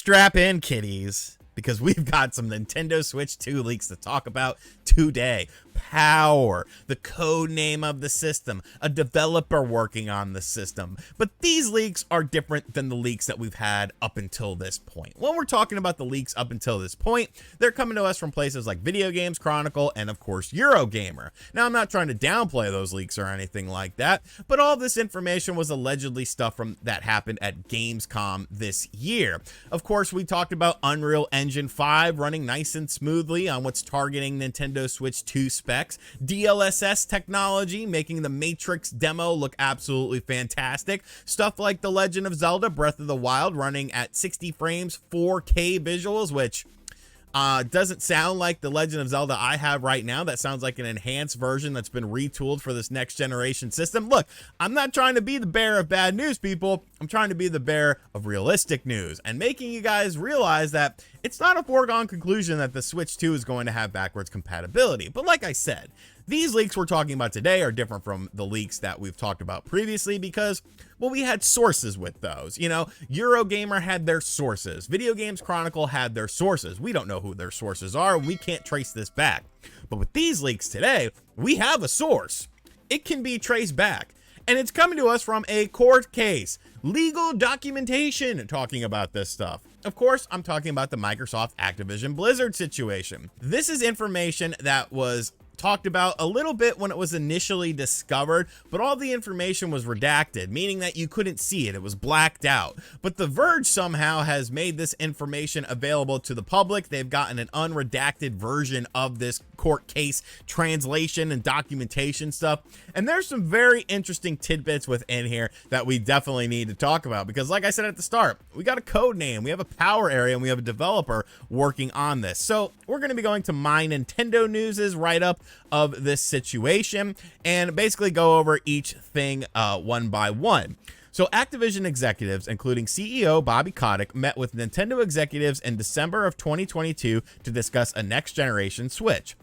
Strap in, kiddies, because we've got some Nintendo Switch 2 leaks to talk about today. Power, the code name of the system, a developer working on the system. But these leaks are different than the leaks that we've had up until this point. When we're talking about the leaks up until this point, they're coming to us from places like Video Games Chronicle and, of course, Eurogamer. Now, I'm not trying to downplay those leaks or anything like that, but all this information was allegedly stuff from that happened at Gamescom this year. Of course, we talked about Unreal Engine 5 running nice and smoothly on what's targeting Nintendo Switch 2 specs, DLSS technology making the Matrix demo look absolutely fantastic, stuff like The Legend of Zelda Breath of the Wild running at 60 frames, 4K visuals, which doesn't sound like the Legend of Zelda I have right now. That sounds like an enhanced version that's been retooled for this next generation system. Look, I'm not trying to be the bearer of bad news, people. I'm trying to be the bearer of realistic news and making you guys realize that it's not a foregone conclusion that the Switch 2 is going to have backwards compatibility. But like I said, these leaks we're talking about today are different from the leaks that we've talked about previously because, well, we had sources with those. You know, Eurogamer had their sources. Video Games Chronicle had their sources. We don't know who their sources are, and we can't trace this back. But with these leaks today, we have a source. It can be traced back, and it's coming to us from a court case. Legal documentation talking about this stuff. Of course, I'm talking about the Microsoft Activision Blizzard situation. This is information that was talked about a little bit when it was initially discovered, but all the information was redacted, meaning that you couldn't see it. It was blacked out. But The Verge somehow has made this information available to the public. They've gotten an unredacted version of this court case translation and documentation stuff. And there's some very interesting tidbits within here that we definitely need to talk about because, like I said at the start, we got a code name, we have a power area, and we have a developer working on this. So we're going to be going to My Nintendo News' write-up of this situation and basically go over each thing one by one. So Activision executives, including CEO Bobby Kotick, met with Nintendo executives in December of 2022 to discuss a next generation Switch.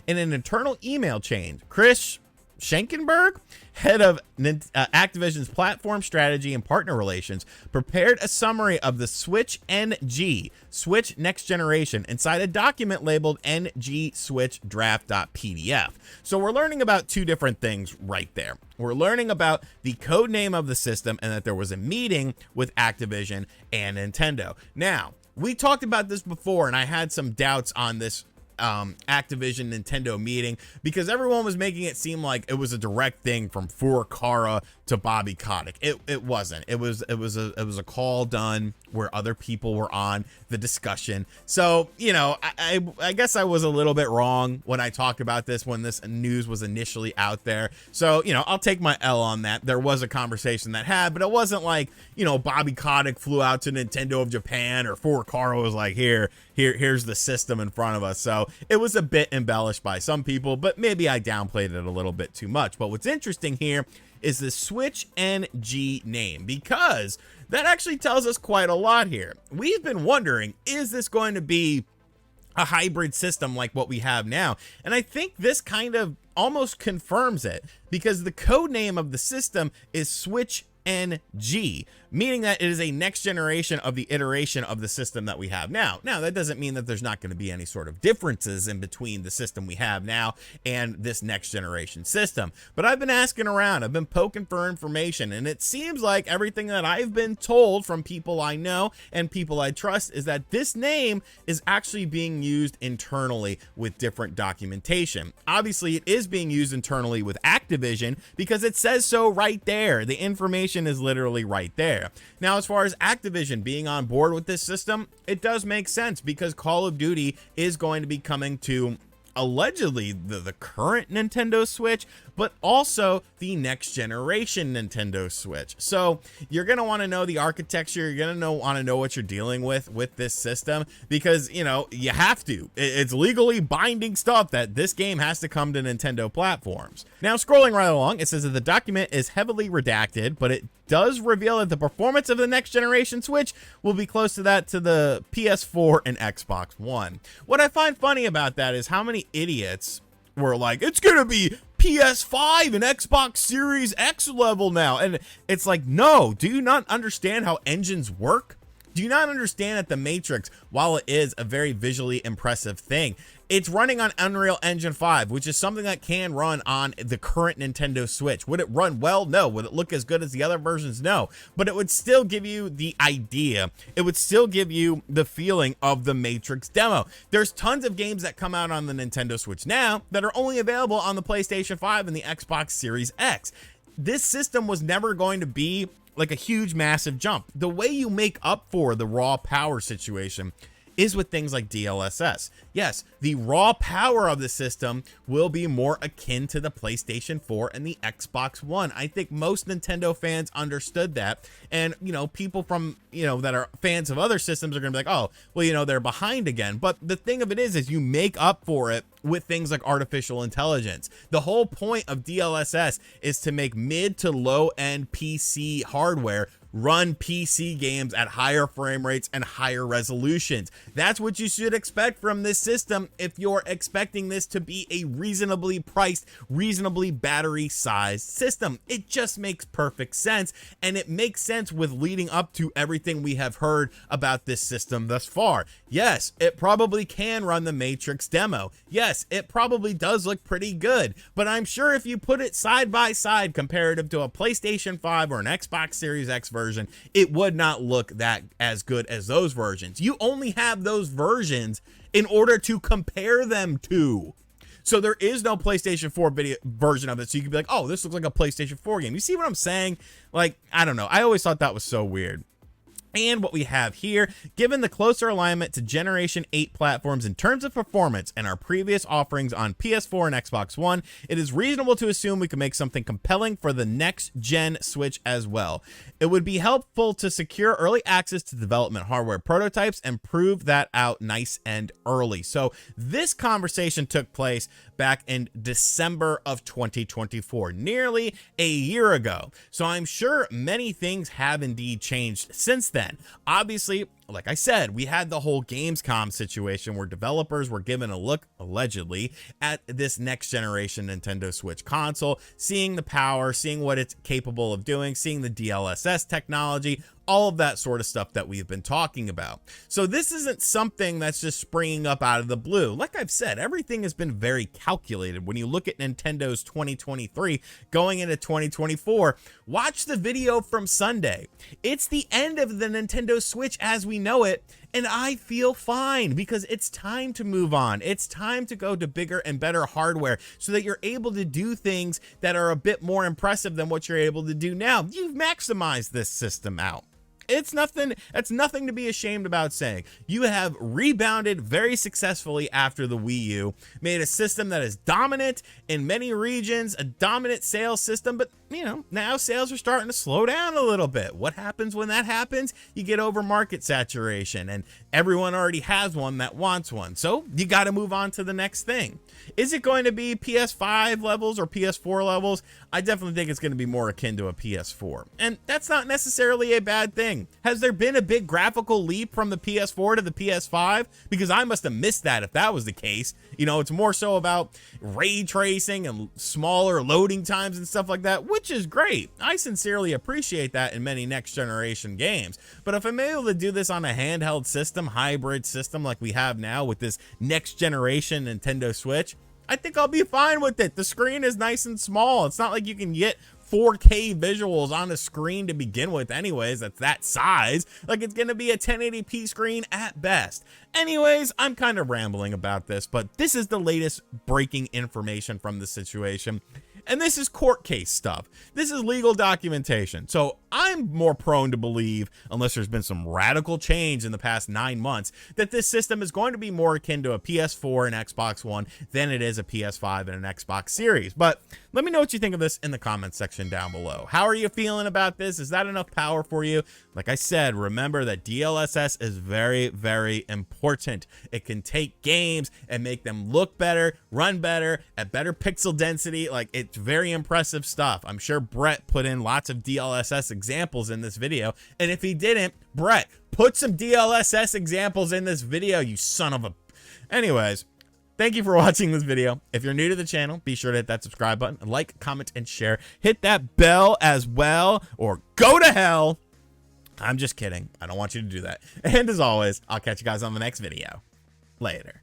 In an internal email chain, Chris Schenkenberg, head of Activision's platform strategy and partner relations, prepared a summary of the Switch NG, Switch Next Generation, inside a document labeled NG Switch Draft.pdf. So we're learning about two different things right there. We're learning about the code name of the system and that there was a meeting with Activision and Nintendo. Now, we talked about this before, and I had some doubts on this Activision Nintendo meeting because everyone was making it seem like it was a direct thing from Furukawa to Bobby Kotick. It wasn't. It was a call done where other people were on the discussion. So, you know, I guess I was a little bit wrong when I talked about this when this news was initially out there. So, you know, I'll take my L on that. There was a conversation that had, but it wasn't like, you know, Bobby Kotick flew out to Nintendo of Japan or Furukawa was like, here's the system in front of us. So it was a bit embellished by some people, but maybe I downplayed it a little bit too much. But what's interesting here is the Switch NG name, because that actually tells us quite a lot here. We've been wondering, is this going to be a hybrid system like what we have now? And I think this kind of almost confirms it, because the code name of the system is Switch NG, meaning that it is a next generation of the iteration of the system that we have now. Now, that doesn't mean that there's not going to be any sort of differences in between the system we have now and this next generation system. But I've been asking around, I've been poking for information, and it seems like everything that I've been told from people I know and people I trust is that this name is actually being used internally with different documentation. Obviously, it is being used internally with Activision because it says so right there. The information is literally right there. Now, as far as Activision being on board with this system, it does make sense because Call of Duty is going to be coming to allegedly the current Nintendo Switch, but also the next generation Nintendo Switch. So you're going to want to know the architecture. You're going to want to know what you're dealing with this system because, you know, you have to. It's legally binding stuff that this game has to come to Nintendo platforms. Now, scrolling right along, it says that the document is heavily redacted, but it does reveal that the performance of the next generation Switch will be close to that to the PS4 and Xbox One. What I find funny about that is how many idiots were like, it's gonna be PS5 and Xbox Series X level now. And it's like, no, do you not understand how engines work? Do you not understand that the Matrix, while it is a very visually impressive thing, it's running on Unreal Engine 5, which is something that can run on the current Nintendo Switch. Would it run well? No. Would it look as good as the other versions? No. But it would still give you the idea. It would still give you the feeling of the Matrix demo. There's tons of games that come out on the Nintendo Switch now that are only available on the PlayStation 5 and the Xbox Series X. This system was never going to be like a huge, massive jump. The way you make up for the raw power situation is with things like DLSS. Yes, the raw power of the system will be more akin to the PlayStation 4 and the Xbox One. I think most Nintendo fans understood that. And, you know, people from, you know, that are fans of other systems are going to be like, oh, well, you know, they're behind again. But the thing of it is you make up for it with things like artificial intelligence. The whole point of DLSS is to make mid to low end PC hardware run PC games at higher frame rates and higher resolutions. That's what you should expect from this system if you're expecting this to be a reasonably priced, reasonably battery sized system. It just makes perfect sense, and it makes sense with leading up to everything we have heard about this system thus far. Yes, it probably can run the Matrix demo. Yes, it probably does look pretty good, but I'm sure if you put it side by side comparative to a PlayStation 5 or an Xbox Series X version, it would not look that as good as those versions. You only have those versions in order to compare them to. So there is no PlayStation 4 video version of it, so you can be like, oh, this looks like a PlayStation 4 game. You see what I'm saying? Like, I don't know. I always thought that was so weird. And what we have here, given the closer alignment to Generation 8 platforms in terms of performance and our previous offerings on PS4 and Xbox One, it is reasonable to assume we can make something compelling for the next-gen Switch as well. It would be helpful to secure early access to development hardware prototypes and prove that out nice and early. So this conversation took place back in December of 2024, nearly a year ago. So I'm sure many things have indeed changed since then. Obviously, like I said, we had the whole Gamescom situation where developers were given a look, allegedly, at this next generation Nintendo Switch console, seeing the power, seeing what it's capable of doing, seeing the DLSS technology, all of that sort of stuff that we've been talking about. So this isn't something that's just springing up out of the blue. Like I've said, everything has been very calculated. When you look at Nintendo's 2023 going into 2024, watch the video from Sunday. It's the end of the Nintendo Switch as we know it, and I feel fine because it's time to move on. It's time to go to bigger and better hardware so that you're able to do things that are a bit more impressive than what you're able to do now. You've maximized this system out. It's nothing, that's nothing to be ashamed about saying. You have rebounded very successfully after the Wii U, made a system that is dominant in many regions, a dominant sales system, but you know, now sales are starting to slow down a little bit. What happens when that happens? You get over market saturation, and everyone already has one that wants one. So you got to move on to the next thing. Is it going to be PS5 levels or PS4 levels? I definitely think it's going to be more akin to a PS4. And that's not necessarily a bad thing. Has there been a big graphical leap from the PS4 to the PS5? Because I must have missed that if that was the case. You know, it's more so about ray tracing and smaller loading times and stuff like that, which is great. I sincerely appreciate that in many next generation games. But if I'm able to do this on a handheld system, hybrid system like we have now with this next generation Nintendo Switch, I think I'll be fine with it. The screen is nice and small. It's not like you can get 4K visuals on a screen to begin with anyways. That's that size. Like, it's gonna be a 1080p screen at best. Anyways, I'm kind of rambling about this, but this is the latest breaking information from the situation. And this is court case stuff. This is legal documentation. So I'm more prone to believe, unless there's been some radical change in the past 9 months, that this system is going to be more akin to a PS4 and Xbox One than it is a PS5 and an Xbox Series. But let me know what you think of this in the comments section down below. How are you feeling about this? Is that enough power for you? Like I said, remember that DLSS is very, very important. It can take games and make them look better, run better, at better pixel density. Like, it's very impressive stuff. I'm sure Brett put in lots of DLSS examples in this video. And if he didn't, Brett, put some DLSS examples in this video, you son of a... Anyways, thank you for watching this video. If you're new to the channel, be sure to hit that subscribe button, like, comment, and share. Hit that bell as well, or go to hell. I'm just kidding. I don't want you to do that. And as always, I'll catch you guys on the next video. Later.